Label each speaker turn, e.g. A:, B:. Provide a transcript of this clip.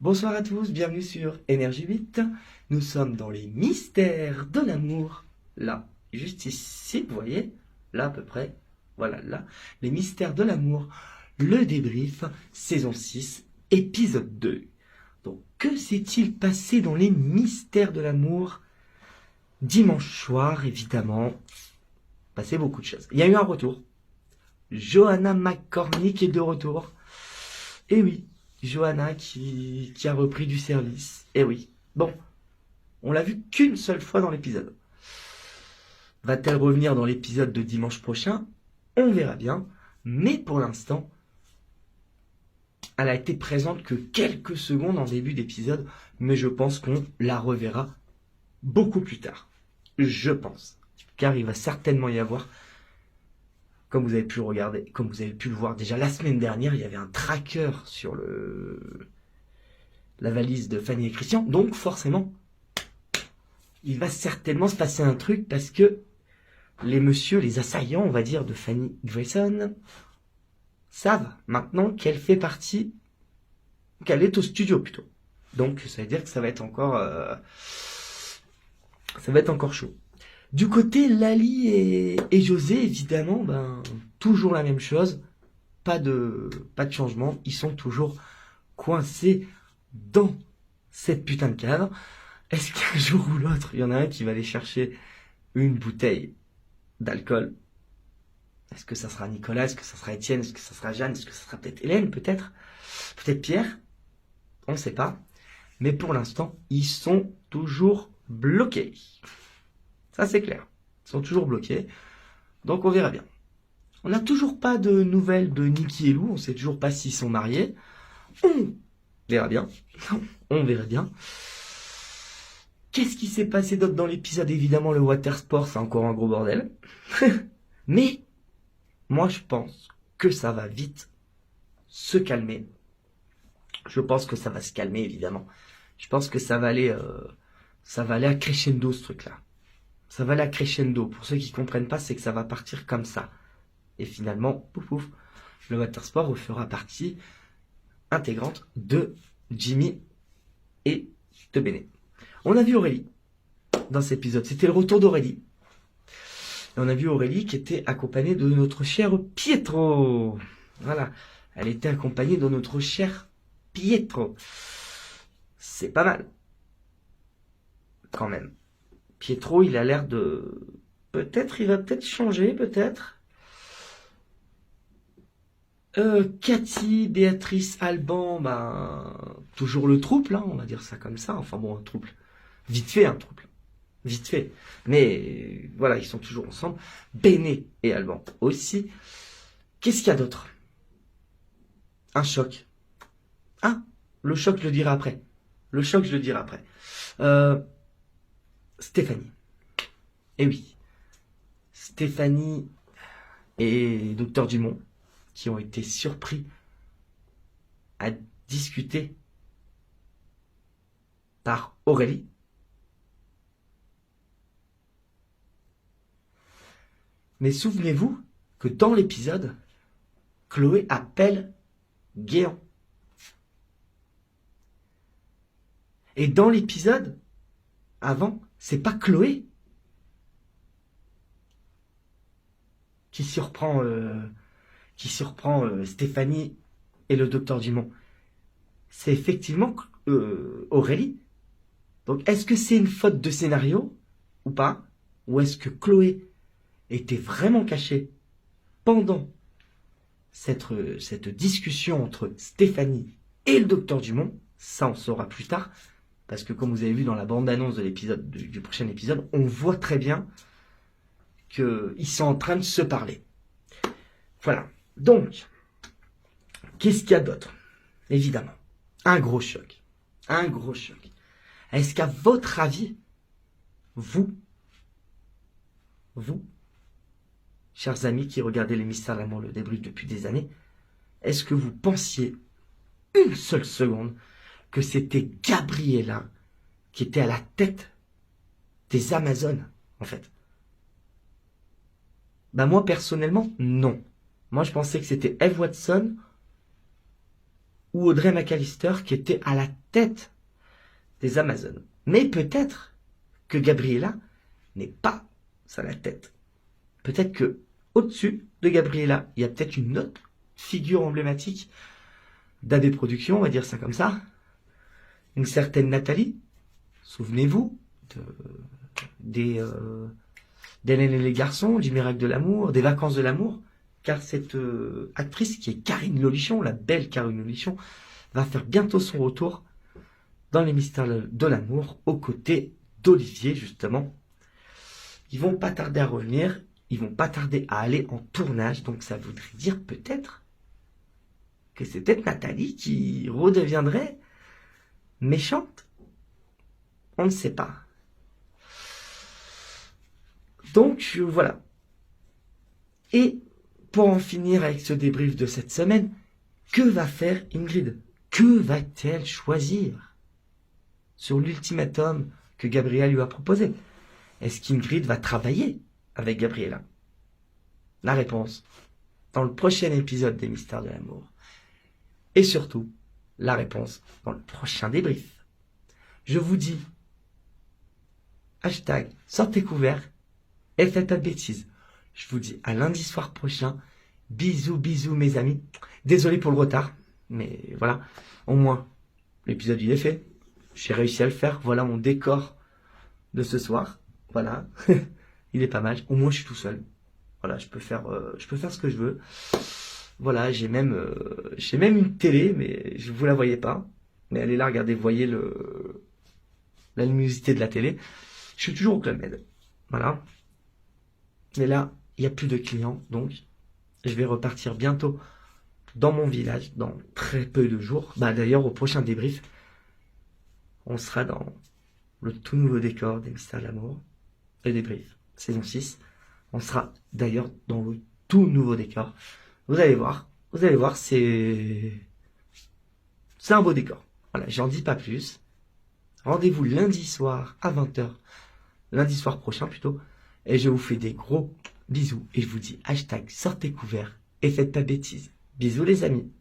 A: Bonsoir à tous, bienvenue sur Énergie 8. Nous sommes dans les mystères de l'amour. Là, juste ici, vous voyez, là à peu près, voilà, là. Les mystères de l'amour, le débrief, saison 6, épisode 2. Donc, que s'est-il passé dans les mystères de l'amour? Dimanche soir, évidemment, passé beaucoup de choses. Il y a eu un retour. Johanna McCormick est de retour. Et oui, Johanna qui a repris du service. Et oui. Bon, on l'a vu qu'une seule fois dans l'épisode. Va-t-elle revenir dans l'épisode de dimanche prochain? On verra bien. Mais pour l'instant, elle a été présente que quelques secondes en début d'épisode. Mais je pense qu'on la reverra beaucoup plus tard. Je pense. Car il va certainement y avoir, comme vous avez pu le voir déjà la semaine dernière, il y avait un tracker sur la valise de Fanny et Christian. Donc forcément, il va certainement se passer un truc parce que les assaillants, on va dire, de Fanny Grayson, savent maintenant qu'elle fait partie, qu'elle est au studio plutôt. Donc ça veut dire que ça va être encore chaud. Du côté Lali et José, évidemment, toujours la même chose. Pas de changement. Ils sont toujours coincés dans cette putain de cave. Est-ce qu'un jour ou l'autre, il y en a un qui va aller chercher une bouteille d'alcool? Est-ce que ça sera Nicolas? Est-ce que ça sera Étienne? Est-ce que ça sera Jeanne? Est-ce que ça sera peut-être Hélène? Peut-être Pierre? On ne sait pas. Mais pour l'instant, ils sont toujours bloqués. Ça, c'est clair. Ils sont toujours bloqués. Donc, on verra bien. On n'a toujours pas de nouvelles de Niki et Lou. On ne sait toujours pas s'ils sont mariés. On verra bien. On verra bien. Qu'est-ce qui s'est passé d'autre dans l'épisode? Évidemment, le water sport, c'est encore un gros bordel. Mais, moi, je pense que ça va vite se calmer. Je pense que ça va se calmer, évidemment. Je pense que ça va aller à crescendo, ce truc-là. Ça va aller à crescendo. Pour ceux qui comprennent pas, c'est que ça va partir comme ça. Et finalement, pouf pouf, le watersport fera partie intégrante de Jimmy et de Béné. On a vu Aurélie dans cet épisode. C'était le retour d'Aurélie. Et on a vu Aurélie qui était accompagnée de notre cher Pietro. Voilà. Elle était accompagnée de notre cher Pietro. C'est pas mal. Quand même. Pietro, il a l'air de... il va peut-être changer, peut-être. Cathy, Béatrice, Alban, toujours le trouble, hein, on va dire ça comme ça. Enfin bon, un trouble. Vite fait, un trouble. Vite fait. Mais voilà, ils sont toujours ensemble. Béné et Alban aussi. Qu'est-ce qu'il y a d'autre? Un choc. Ah, le choc, je le dirai après. Stéphanie. Eh oui. Stéphanie et Docteur Dumont qui ont été surpris à discuter par Aurélie. Mais souvenez-vous que dans l'épisode, Chloé appelle Guéant. Et dans l'épisode, avant, c'est pas Chloé qui surprend Stéphanie et le docteur Dumont. C'est effectivement Aurélie. Donc, est-ce que c'est une faute de scénario ou pas? Ou est-ce que Chloé était vraiment cachée pendant cette discussion entre Stéphanie et le docteur Dumont? Ça, on saura plus tard. Parce que comme vous avez vu dans la bande-annonce de l'épisode du prochain épisode, on voit très bien qu'ils sont en train de se parler. Voilà. Donc, qu'est-ce qu'il y a d'autre? Évidemment, un gros choc. Un gros choc. Est-ce qu'à votre avis, vous, chers amis qui regardez les Mystères de l'amour, le débrief depuis des années, est-ce que vous pensiez une seule seconde que c'était Gabriella qui était à la tête des Amazones, en fait? Moi, personnellement, non. Moi, je pensais que c'était Eve Watson ou Audrey McAllister qui était à la tête des Amazones. Mais peut-être que Gabriella n'est pas à la tête. Peut-être que au-dessus de Gabriella, il y a peut-être une autre figure emblématique d'AB Productions, on va dire ça comme ça. Une certaine Nathalie. Souvenez-vous d'Hélène et les garçons, du miracle de l'amour, des vacances de l'amour. Car cette actrice qui est Karine Lolichon, la belle Karine Lolichon, va faire bientôt son retour dans les mystères de l'amour aux côtés d'Olivier, justement. Ils vont pas tarder à revenir, ils vont pas tarder à aller en tournage, donc ça voudrait dire peut-être que c'est peut-être Nathalie qui redeviendrait méchante. On ne sait pas. Donc voilà. Et pour en finir avec ce débrief de cette semaine, que va faire Ingrid? Que va-t-elle choisir sur l'ultimatum que Gabriella lui a proposé? Est-ce qu'Ingrid va travailler avec Gabriella? La réponse dans le prochain épisode des Mystères de l'amour. Et surtout, la réponse dans le prochain débrief. Je vous dis, hashtag sortez couverts et faites pas de bêtises. Je vous dis à lundi soir prochain. Bisous, bisous mes amis. Désolé pour le retard, mais voilà, au moins, l'épisode il est fait. J'ai réussi à le faire. Voilà mon décor de ce soir. Voilà, il est pas mal. Au moins je suis tout seul. Voilà, je peux faire ce que je veux. Voilà, j'ai même une télé, mais je vous la voyez pas. Mais elle est là, regardez, vous voyez la luminosité de la télé. Je suis toujours au Club Med. Voilà. Mais là, il n'y a plus de clients, donc je vais repartir bientôt dans mon village, dans très peu de jours. D'ailleurs, au prochain débrief, on sera dans le tout nouveau décor des Mystères de l'amour. Le débrief, saison 6. On sera d'ailleurs dans le tout nouveau décor. Vous allez voir, c'est un beau décor. Voilà, j'en dis pas plus. Rendez-vous lundi soir à 20h. Lundi soir prochain plutôt. Et je vous fais des gros bisous. Et je vous dis hashtag sortez couverts et faites pas bêtises. Bisous les amis.